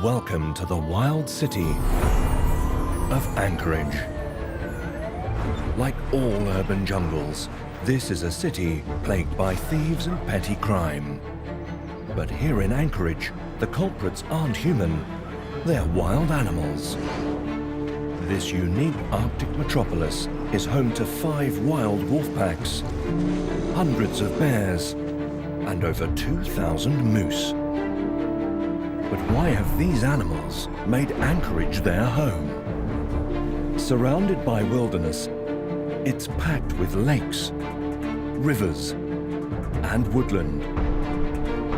Welcome to the wild city of Anchorage. Like all urban jungles, this is a city plagued by thieves and petty crime. But here in Anchorage, the culprits aren't human, they're wild animals. This unique Arctic metropolis is home to 5 wild wolf packs, hundreds of bears, and over 2,000 moose. But why have these animals made Anchorage their home? Surrounded by wilderness, it's packed with lakes, rivers, and woodland.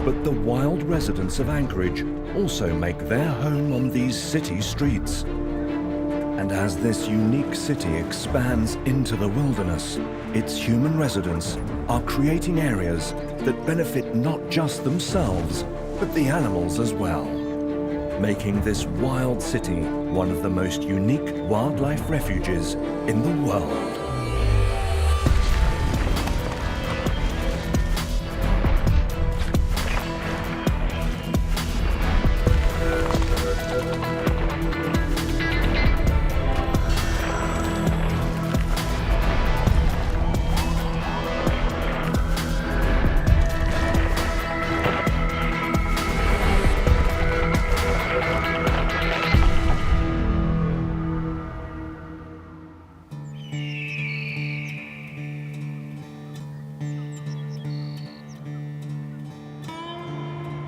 But the wild residents of Anchorage also make their home on these city streets. And as this unique city expands into the wilderness, its human residents are creating areas that benefit not just themselves, but the animals as well, making this wild city one of the most unique wildlife refuges in the world.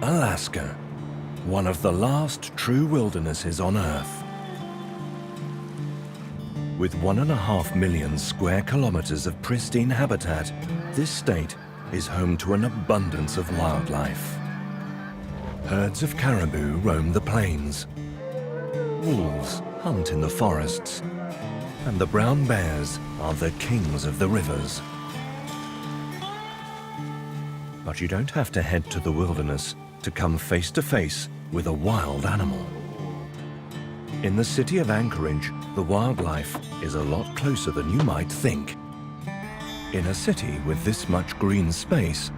Alaska, one of the last true wildernesses on Earth. With 1.5 million square kilometers of pristine habitat, this state is home to an abundance of wildlife. Herds of caribou roam the plains. Wolves hunt in the forests. And the brown bears are the kings of the rivers. But you don't have to head to the wilderness to come face to face with a wild animal. In the city of Anchorage, the wildlife is a lot closer than you might think. In a city with this much green space,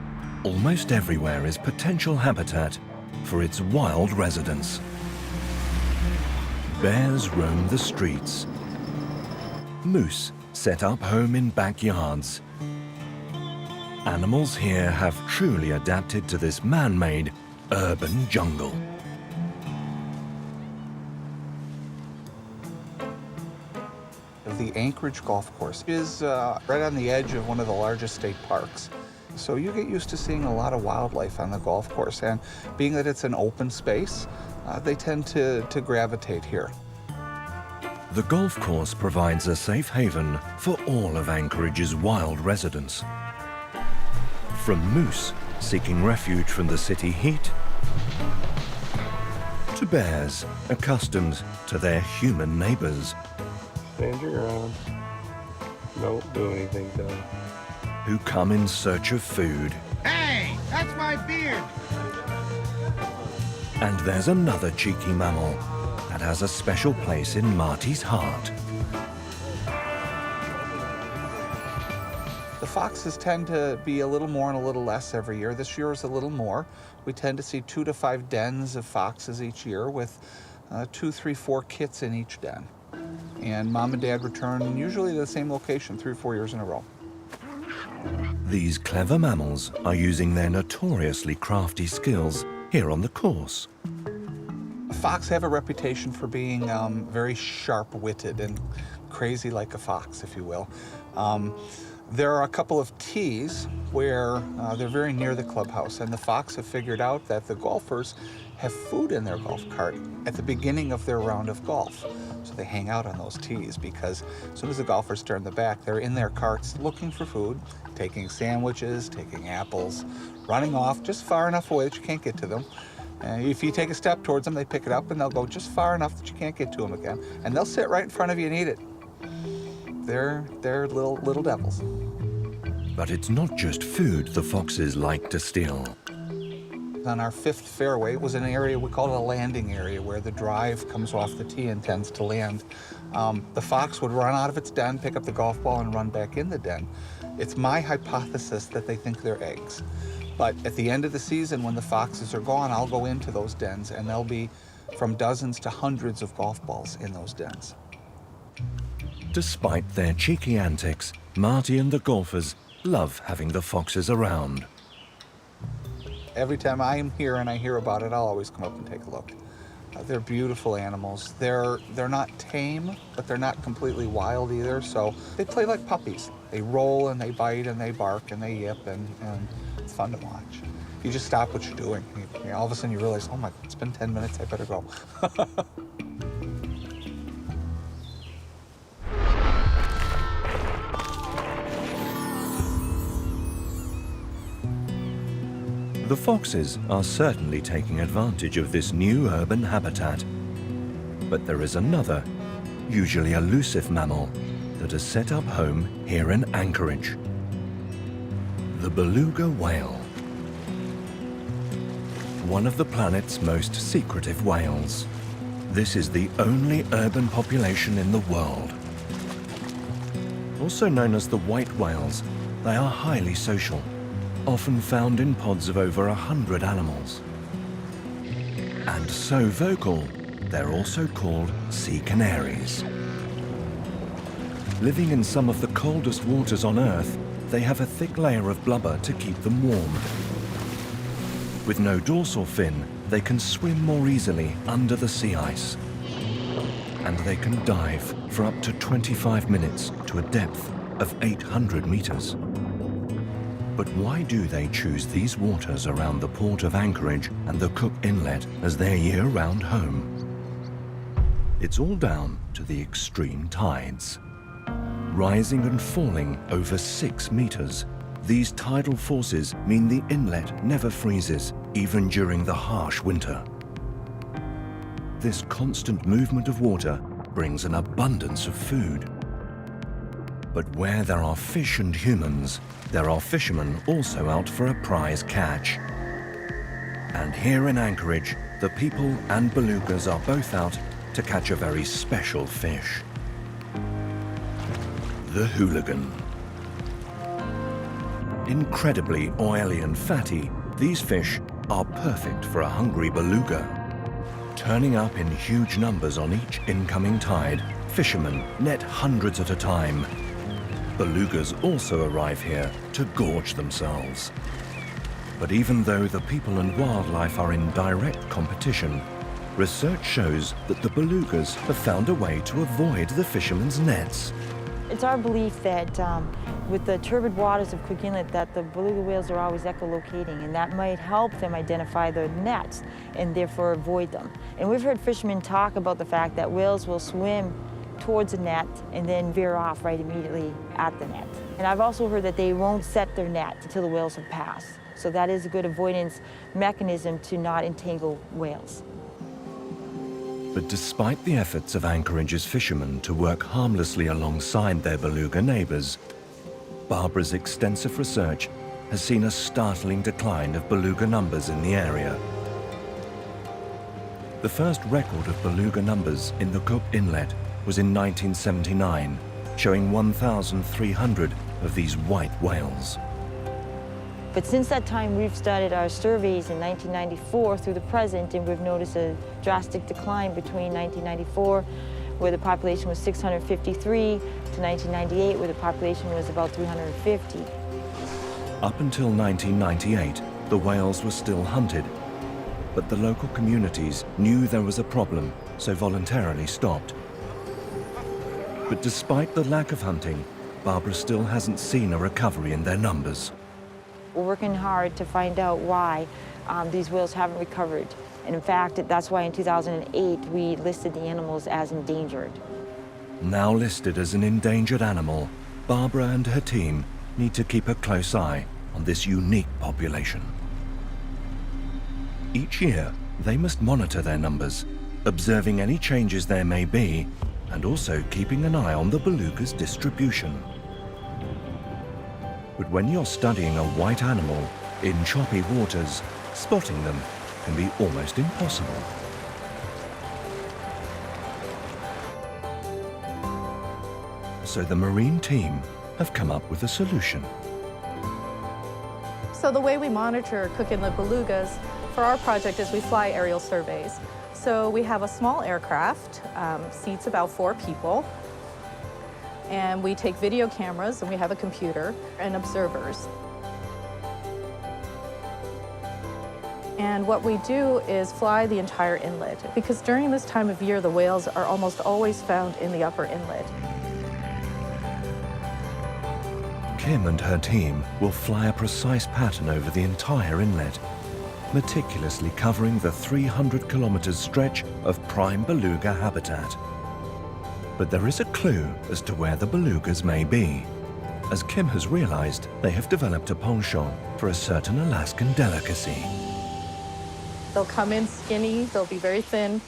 almost everywhere is potential habitat for its wild residents. Bears roam the streets. Moose set up home in backyards. Animals here have truly adapted to this man-made urban jungle. The Anchorage Golf Course is right on the edge of one of the largest state parks. So you get used to seeing a lot of wildlife on the golf course, and being that it's an open space, they tend to gravitate here. The golf course provides a safe haven for all of Anchorage's wild residents. From moose seeking refuge from the city heat, to bears accustomed to their human neighbors. Stand your ground. Don't do anything, Doug. Who come in search of food. Hey, that's my beard! And there's another cheeky mammal that has a special place in Marty's heart. The foxes tend to be a little more and a little less every year. This year is a little more. We tend to see 2 to 5 dens of foxes each year with 2, 3, 4 kits in each den. And mom and dad return usually to the same location 3 or 4 years in a row. These clever mammals are using their notoriously crafty skills here on the course. Fox have a reputation for being very sharp-witted and crazy like a fox, if you will. There are a couple of tees where they're very near the clubhouse, and the fox have figured out that the golfers have food in their golf cart at the beginning of their round of golf. So they hang out on those tees because as soon as the golfers turn the back, they're in their carts looking for food, taking sandwiches, taking apples, running off just far enough away that you can't get to them. If you take a step towards them, they pick it up and they'll go just far enough that you can't get to them again. And they'll sit right in front of you and eat it. They're little devils. But it's not just food the foxes like to steal. On our 5th fairway was an area, we call it a landing area, where the drive comes off the tee and tends to land. The fox would run out of its den, pick up the golf ball, and run back in the den. It's my hypothesis that they think they're eggs. But at the end of the season, when the foxes are gone, I'll go into those dens, and there'll be from dozens to hundreds of golf balls in those dens. Despite their cheeky antics, Marty and the golfers love having the foxes around. Every time I'm here and I hear about it, I'll always come up and take a look. They're beautiful animals. They're not tame, but they're not completely wild either, so they play like puppies. They roll and they bite and they bark and they yip, and it's fun to watch. You just stop what you're doing. All of a sudden you realize, oh my, it's been 10 minutes, I better go. The foxes are certainly taking advantage of this new urban habitat. But there is another, usually elusive mammal, that has set up home here in Anchorage. The beluga whale. One of the planet's most secretive whales. This is the only urban population in the world. Also known as the white whales, they are highly social, often found in pods of over 100 animals. And so vocal, they're also called sea canaries. Living in some of the coldest waters on Earth, they have a thick layer of blubber to keep them warm. With no dorsal fin, they can swim more easily under the sea ice. And they can dive for up to 25 minutes to a depth of 800 meters. But why do they choose these waters around the port of Anchorage and the Cook Inlet as their year-round home? It's all down to the extreme tides. Rising and falling over 6 meters, these tidal forces mean the inlet never freezes, even during the harsh winter. This constant movement of water brings an abundance of food. But where there are fish and humans, there are fishermen also out for a prize catch. And here in Anchorage, the people and belugas are both out to catch a very special fish. The hooligan. Incredibly oily and fatty, these fish are perfect for a hungry beluga. Turning up in huge numbers on each incoming tide, fishermen net hundreds at a time. Belugas also arrive here to gorge themselves. But even though the people and wildlife are in direct competition, research shows that the belugas have found a way to avoid the fishermen's nets. It's our belief that with the turbid waters of Cook Inlet that the beluga whales are always echolocating, and that might help them identify the nets and therefore avoid them. And we've heard fishermen talk about the fact that whales will swim towards a net and then veer off right immediately at the net. And I've also heard that they won't set their net until the whales have passed. So that is a good avoidance mechanism to not entangle whales. But despite the efforts of Anchorage's fishermen to work harmlessly alongside their beluga neighbors, Barbara's extensive research has seen a startling decline of beluga numbers in the area. The first record of beluga numbers in the Cook Inlet was in 1979, showing 1,300 of these white whales. But since that time, we've started our surveys in 1994 through the present, and we've noticed a drastic decline between 1994, where the population was 653, to 1998, where the population was about 350. Up until 1998, the whales were still hunted, but the local communities knew there was a problem, so voluntarily stopped. But despite the lack of hunting, Barbara still hasn't seen a recovery in their numbers. We're working hard to find out why these whales haven't recovered. And in fact, that's why in 2008, we listed the animals as endangered. Now listed as an endangered animal, Barbara and her team need to keep a close eye on this unique population. Each year, they must monitor their numbers, observing any changes there may be, and also keeping an eye on the beluga's distribution. But when you're studying a white animal in choppy waters, spotting them can be almost impossible. So the marine team have come up with a solution. So the way we monitor Cook Inlet belugas for our project is we fly aerial surveys. So we have a small aircraft, seats about 4 people, and we take video cameras, and we have a computer and observers. And what we do is fly the entire inlet, because during this time of year, the whales are almost always found in the upper inlet. Kim and her team will fly a precise pattern over the entire inlet, meticulously covering the 300 kilometers stretch of prime beluga habitat. But there is a clue as to where the belugas may be. As Kim has realized, they have developed a penchant for a certain Alaskan delicacy. They'll come in skinny, they'll be very thin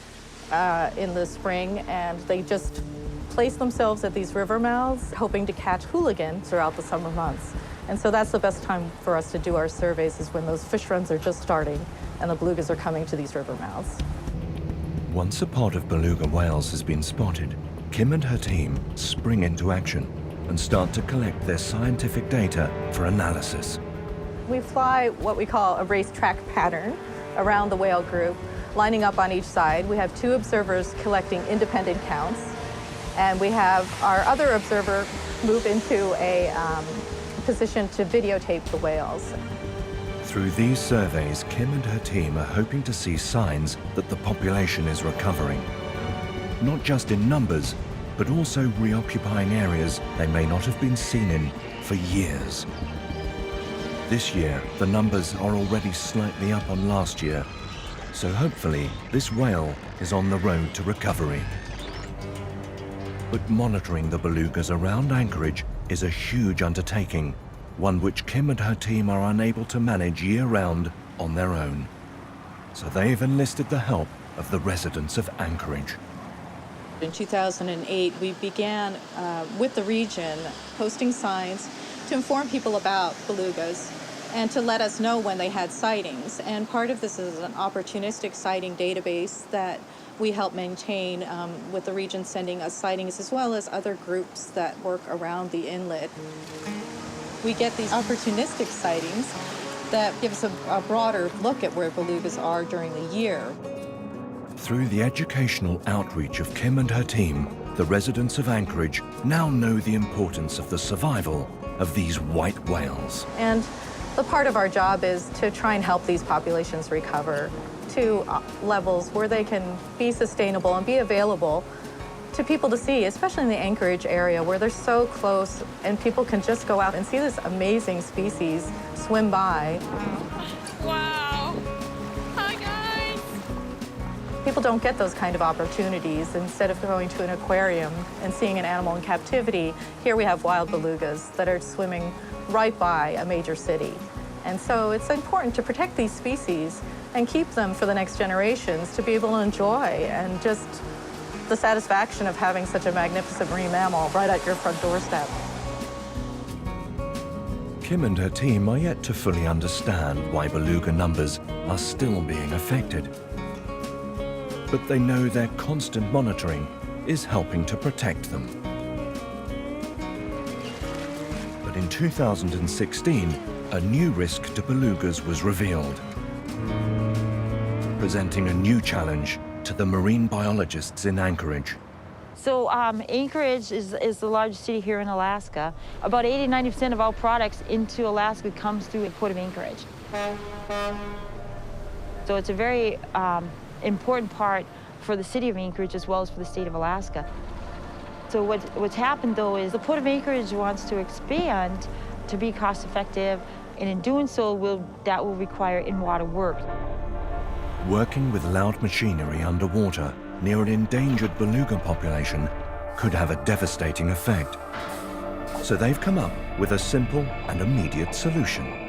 in the spring, and they just place themselves at these river mouths, hoping to catch hooligan throughout the summer months. And so that's the best time for us to do our surveys, is when those fish runs are just starting and the belugas are coming to these river mouths. Once a pod of beluga whales has been spotted, Kim and her team spring into action and start to collect their scientific data for analysis. We fly what we call a racetrack pattern around the whale group, lining up on each side. We have 2 observers collecting independent counts, and we have our other observer move into a position to videotape the whales. Through these surveys, Kim and her team are hoping to see signs that the population is recovering. Not just in numbers, but also reoccupying areas they may not have been seen in for years. This year, the numbers are already slightly up on last year, so hopefully this whale is on the road to recovery. But monitoring the belugas around Anchorage is a huge undertaking, one which Kim and her team are unable to manage year-round on their own. So they've enlisted the help of the residents of Anchorage. In 2008, we began with the region posting signs to inform people about belugas and to let us know when they had sightings. And part of this is an opportunistic sighting database that we help maintain with the region sending us sightings, as well as other groups that work around the inlet. We get these opportunistic sightings that give us a broader look at where belugas are during the year. Through the educational outreach of Kim and her team, the residents of Anchorage now know the importance of the survival of these white whales. And the part of our job is to try and help these populations recover to levels where they can be sustainable and be available to people to see, especially in the Anchorage area where they're so close and people can just go out and see this amazing species swim by. Wow. Hi, guys. People don't get those kind of opportunities. Instead of going to an aquarium and seeing an animal in captivity, here we have wild belugas that are swimming right by a major city. And so it's important to protect these species and keep them for the next generations to be able to enjoy, and just the satisfaction of having such a magnificent marine mammal right at your front doorstep. Kim and her team are yet to fully understand why beluga numbers are still being affected. But they know their constant monitoring is helping to protect them. But in 2016, a new risk to belugas was revealed, presenting a new challenge to the marine biologists in Anchorage. So Anchorage is the largest city here in Alaska. About 80–90% of all products into Alaska comes through the Port of Anchorage. So it's a very important part for the city of Anchorage as well as for the state of Alaska. So what's happened though is the Port of Anchorage wants to expand to be cost effective, and in doing so that will require in-water work. Working with loud machinery underwater near an endangered beluga population could have a devastating effect. So they've come up with a simple and immediate solution.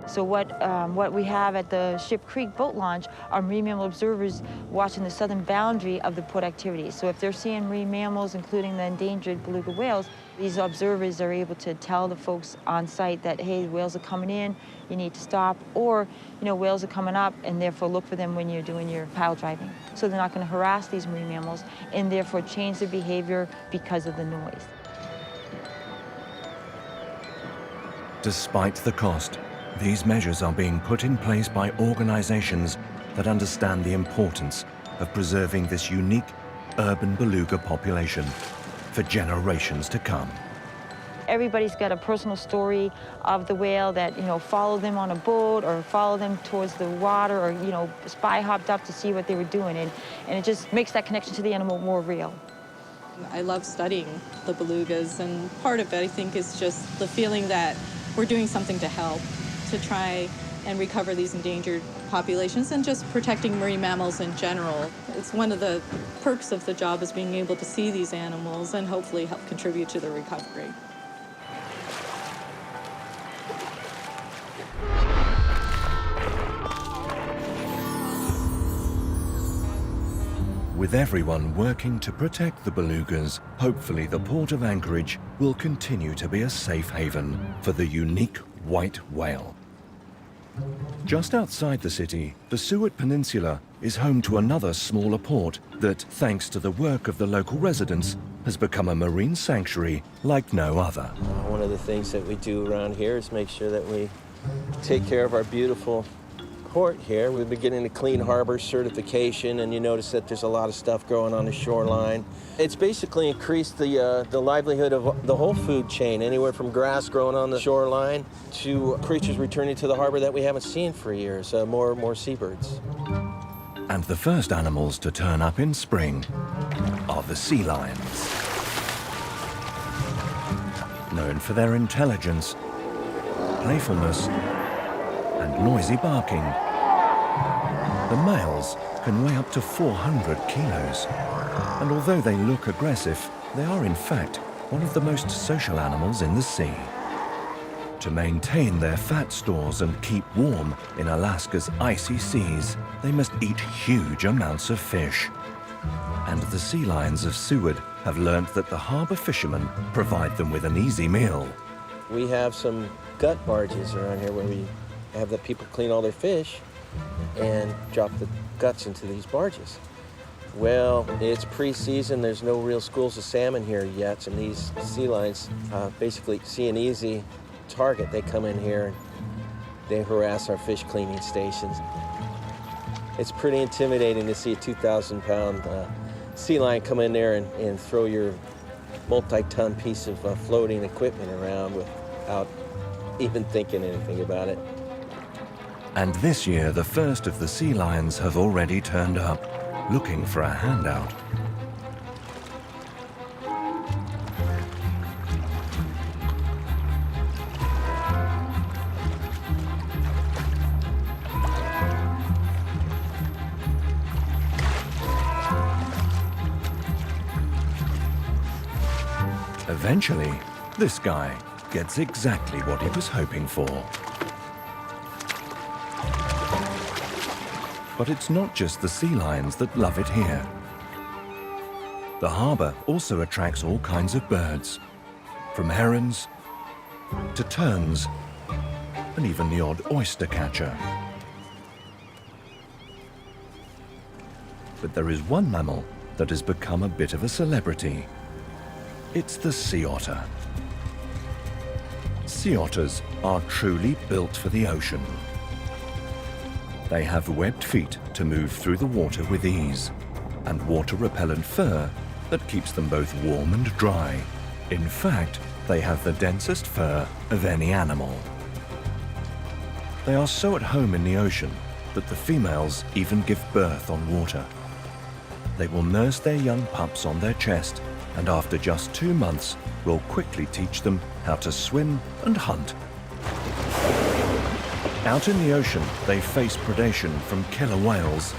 So what we have at the Ship Creek boat launch are marine mammal observers watching the southern boundary of the port activity. So if they're seeing marine mammals, including the endangered beluga whales, these observers are able to tell the folks on site that, hey, whales are coming in, you need to stop, or, whales are coming up, and therefore look for them when you're doing your pile driving. So they're not going to harass these marine mammals and therefore change their behavior because of the noise. Despite the cost, these measures are being put in place by organizations that understand the importance of preserving this unique urban beluga population for generations to come. Everybody's got a personal story of the whale that, followed them on a boat or followed them towards the water or, spy hopped up to see what they were doing. And it just makes that connection to the animal more real. I love studying the belugas, and part of it, I think, is just the feeling that we're doing something to help, to try and recover these endangered populations and just protecting marine mammals in general. It's one of the perks of the job is being able to see these animals and hopefully help contribute to their recovery. With everyone working to protect the belugas, hopefully the port of Anchorage will continue to be a safe haven for the unique white whale. Just outside the city, the Seward Peninsula is home to another smaller port that, thanks to the work of the local residents, has become a marine sanctuary like no other. One of the things that we do around here is make sure that we take care of our beautiful port here. We've been getting the Clean Harbors certification, and you notice that there's a lot of stuff growing on the shoreline. It's basically increased the livelihood of the whole food chain, anywhere from grass growing on the shoreline to creatures returning to the harbor that we haven't seen for years, more seabirds. And the first animals to turn up in spring are the sea lions. Known for their intelligence, playfulness, and noisy barking, the males can weigh up to 400 kilos. And although they look aggressive, they are in fact one of the most social animals in the sea. To maintain their fat stores and keep warm in Alaska's icy seas, they must eat huge amounts of fish. And the sea lions of Seward have learnt that the harbor fishermen provide them with an easy meal. We have some gut barges around here where we have the people clean all their fish and drop the guts into these barges. Well, it's pre-season, there's no real schools of salmon here yet, and these sea lions basically see an easy target. They come in here and they harass our fish cleaning stations. It's pretty intimidating to see a 2,000-pound sea lion come in there and throw your multi-ton piece of floating equipment around without even thinking anything about it. And this year, the first of the sea lions have already turned up, looking for a handout. Eventually, this guy gets exactly what he was hoping for. But it's not just the sea lions that love it here. The harbor also attracts all kinds of birds, from herons to terns, and even the odd oyster catcher. But there is one mammal that has become a bit of a celebrity. It's the sea otter. Sea otters are truly built for the ocean. They have webbed feet to move through the water with ease, and water-repellent fur that keeps them both warm and dry. In fact, they have the densest fur of any animal. They are so at home in the ocean that the females even give birth on water. They will nurse their young pups on their chest, and after just 2 months, will quickly teach them how to swim and hunt. Out in the ocean, they face predation from killer whales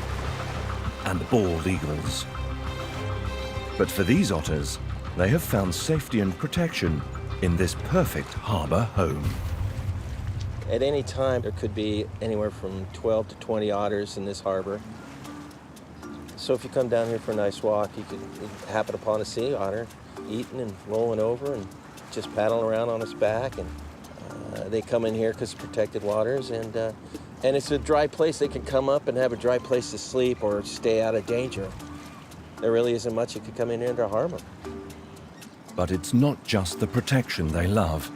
and bald eagles. But for these otters, they have found safety and protection in this perfect harbor home. At any time, there could be anywhere from 12 to 20 otters in this harbor. So if you come down here for a nice walk, you could happen upon a sea otter eating and rolling over and just paddling around on its back. And they come in here because it's protected waters, and it's a dry place. They can come up and have a dry place to sleep or stay out of danger. There really isn't much that could come in here to harm them. But it's not just the protection they love.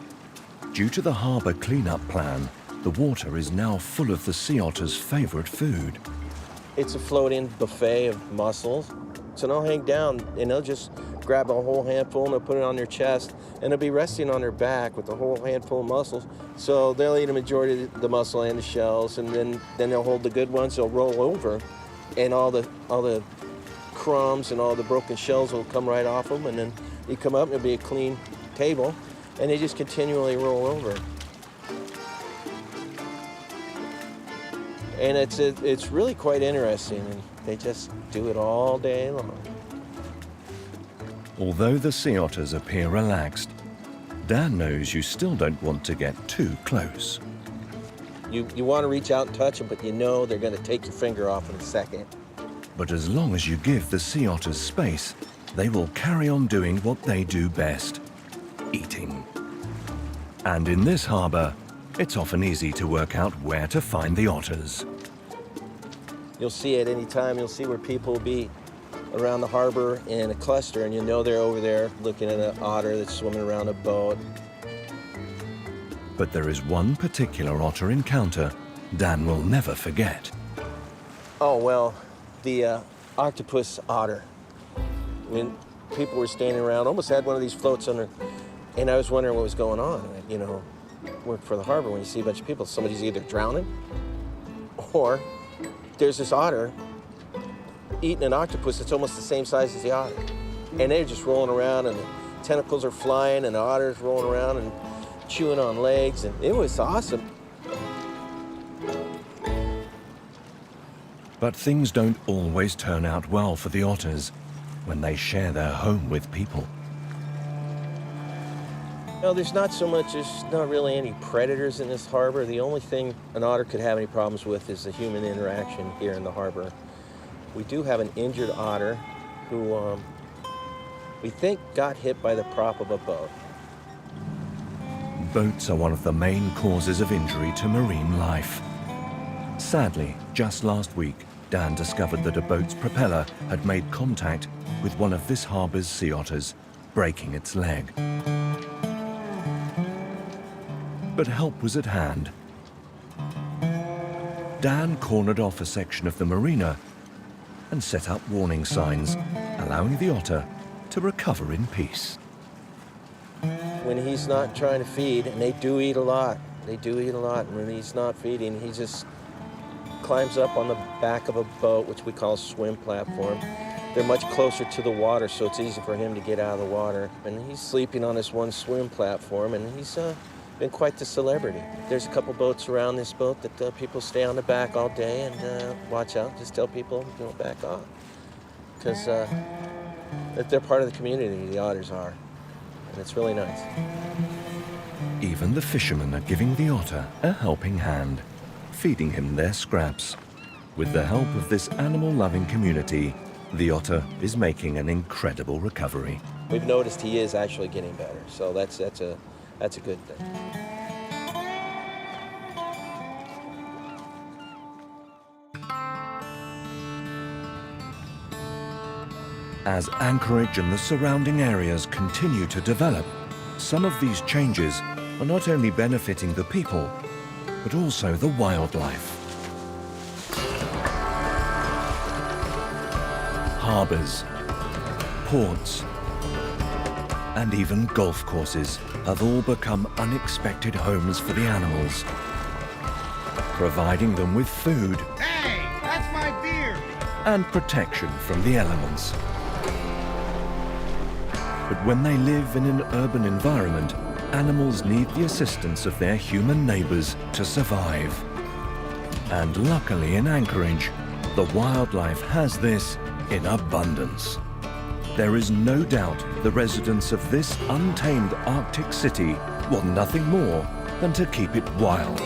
Due to the harbour clean-up plan, the water is now full of the sea otter's favourite food. It's a floating buffet of mussels. So they'll hang down and they'll just grab a whole handful and they'll put it on their chest and they'll be resting on their back with a whole handful of mussels. So they'll eat a majority of the mussel and the shells, and then they'll hold the good ones, they'll roll over, and all the crumbs and all the broken shells will come right off them, and then you come up and it'll be a clean table, and they just continually roll over. And it's really quite interesting, and they just do it all day long. Although the sea otters appear relaxed, Dan knows you still don't want to get too close. You want to reach out and touch them, but you know they're going to take your finger off in a second. But as long as you give the sea otters space, they will carry on doing what they do best, eating. And in this harbour, it's often easy to work out where to find the otters. You'll see at any time, you'll see where people will be around the harbor in a cluster, and you know they're over there looking at an otter that's swimming around a boat. But there is one particular otter encounter Dan will never forget. Oh, well, the octopus otter. When people were standing around, almost had one of these floats under, and I was wondering what was going on. You know, work for the harbor, when you see a bunch of people, somebody's either drowning or there's this otter eating an octopus that's almost the same size as the otter. And they're just rolling around, and the tentacles are flying, and the otter's rolling around and chewing on legs, and it was awesome. But things don't always turn out well for the otters when they share their home with people. No, there's not really any predators in this harbor. The only thing an otter could have any problems with is the human interaction here in the harbor. We do have an injured otter who we think got hit by the prop of a boat. Boats are one of the main causes of injury to marine life. Sadly, just last week, Dan discovered that a boat's propeller had made contact with one of this harbour's sea otters, breaking its leg. But help was at hand. Dan cornered off a section of the marina and set up warning signs, allowing the otter to recover in peace. When he's not trying to feed, and they do eat a lot, and when he's not feeding, he just climbs up on the back of a boat, which we call a swim platform. They're much closer to the water, so it's easy for him to get out of the water. And he's sleeping on this one swim platform, and he's been quite the celebrity. There's a couple boats around this boat that people stay on the back all day and watch out. Just tell people, back off. Because they're part of the community, the otters are. And it's really nice. Even the fishermen are giving the otter a helping hand, feeding him their scraps. With the help of this animal-loving community, the otter is making an incredible recovery. We've noticed he is actually getting better, so that's a good thing. As Anchorage and the surrounding areas continue to develop, some of these changes are not only benefiting the people, but also the wildlife. Harbours, ports, and even golf courses have all become unexpected homes for the animals, providing them with food Hey, that's my beard! and protection from the elements. But when they live in an urban environment, animals need the assistance of their human neighbours to survive. And luckily in Anchorage, the wildlife has this in abundance. There is no doubt the residents of this untamed Arctic city want nothing more than to keep it wild.